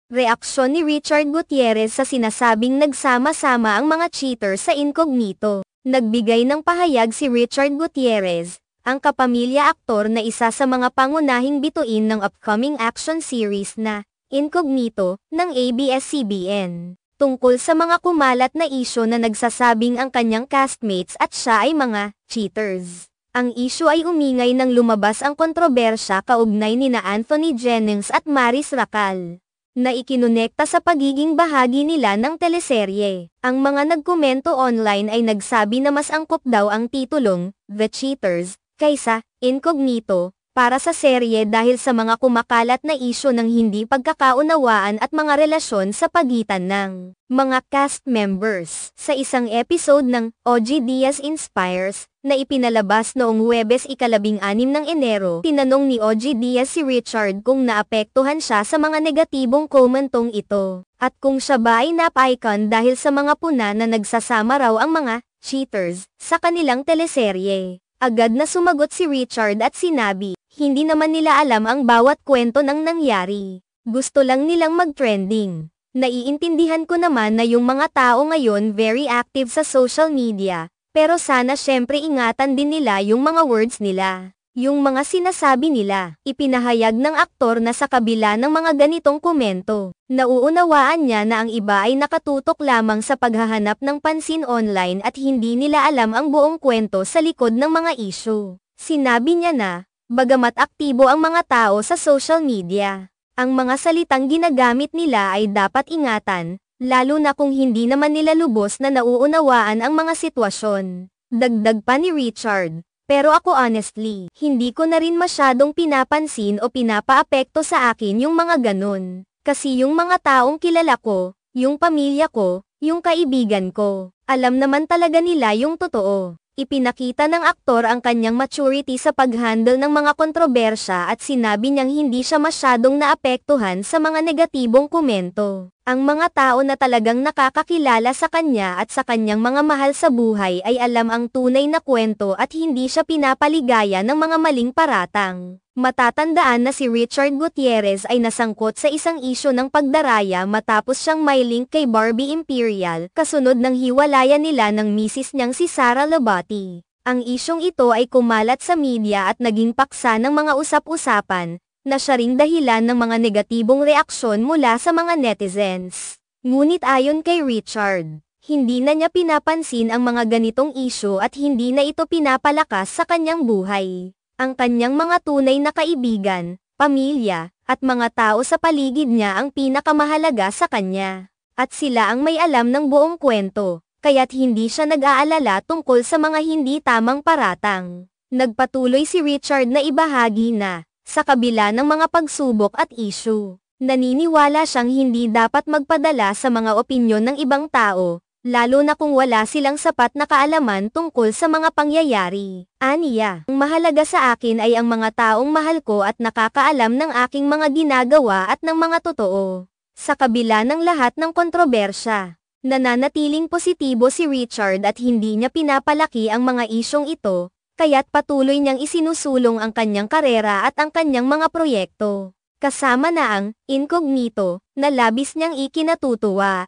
Reaksyon ni Richard Gutierrez sa sinasabing nagsama-sama ang mga cheater sa Incognito. Nagbigay ng pahayag si Richard Gutierrez, ang kapamilya aktor na isa sa mga pangunahing bituin ng upcoming action series na Incognito ng ABS-CBN, tungkol sa mga kumalat na isyu na nagsasabing ang kanyang castmates at siya ay mga cheaters. Ang isyu ay umingay nang lumabas ang kontrobersya kaugnay nina Anthony Jennings at Maris Racal, na ikinonekta sa pagiging bahagi nila ng teleserye. Ang mga nagkomento online ay nagsabi na mas angkop daw ang titulong, The Cheaters, kaysa Incognito, para sa serye dahil sa mga kumakalat na isyu ng hindi pagkakaunawaan at mga relasyon sa pagitan ng mga cast members. Sa isang episode ng OG Diaz Inspires, na ipinalabas noong Huwebes 16 ng Enero, tinanong ni OG Diaz si Richard kung naapektuhan siya sa mga negatibong komentong ito, at kung siya ba ay nap-icon dahil sa mga puna na nagsasama raw ang mga cheaters sa kanilang teleserye. Agad na sumagot si Richard at sinabi, hindi naman nila alam ang bawat kwento ng nangyari. Gusto lang nilang mag-trending. Naiintindihan ko naman na yung mga tao ngayon very active sa social media, pero sana syempre ingatan din nila yung mga words nila. Yung mga sinasabi nila, ipinahayag ng aktor na sa kabila ng mga ganitong komento, nauunawaan niya na ang iba ay nakatutok lamang sa paghahanap ng pansin online at hindi nila alam ang buong kwento sa likod ng mga issue. Sinabi niya na, bagamat aktibo ang mga tao sa social media, ang mga salitang ginagamit nila ay dapat ingatan, lalo na kung hindi naman nila lubos na nauunawaan ang mga sitwasyon. Dagdag pa ni Richard, pero ako honestly, hindi ko na rin masyadong pinapansin o pinapaapekto sa akin yung mga ganun. Kasi yung mga taong kilala ko, yung pamilya ko, yung kaibigan ko, alam naman talaga nila yung totoo. Ipinakita ng aktor ang kanyang maturity sa pag-handle ng mga kontrobersya at sinabi niyang hindi siya masyadong naapektuhan sa mga negatibong komento. Ang mga tao na talagang nakakakilala sa kanya at sa kanyang mga mahal sa buhay ay alam ang tunay na kwento at hindi siya pinapaligaya ng mga maling paratang. Matatandaan na si Richard Gutierrez ay nasangkot sa isang isyu ng pagdaraya matapos siyang may link kay Barbie Imperial, kasunod ng hiwalayan nila ng misis niyang si Sara Labati. Ang isyong ito ay kumalat sa media at naging paksa ng mga usap-usapan, na siya ring dahilan ng mga negatibong reaksyon mula sa mga netizens. Ngunit ayon kay Richard, hindi na niya pinapansin ang mga ganitong isyu at hindi na ito pinapalakas sa kanyang buhay. Ang kanyang mga tunay na kaibigan, pamilya, at mga tao sa paligid niya ang pinakamahalaga sa kanya. At sila ang may alam ng buong kwento, kaya't hindi siya nag-aalala tungkol sa mga hindi tamang paratang. Nagpatuloy si Richard na ibahagi na, sa kabila ng mga pagsubok at issue, naniniwala siyang hindi dapat magpadala sa mga opinyon ng ibang tao, lalo na kung wala silang sapat na kaalaman tungkol sa mga pangyayari. Aniya, ang mahalaga sa akin ay ang mga taong mahal ko at nakakaalam ng aking mga ginagawa at ng mga totoo. Sa kabila ng lahat ng kontrobersya, nananatiling positibo si Richard at hindi niya pinapalaki ang mga isyong ito, kaya't patuloy niyang isinusulong ang kanyang karera at ang kanyang mga proyekto. Kasama na ang Incognito, na labis niyang ikinatutuwa.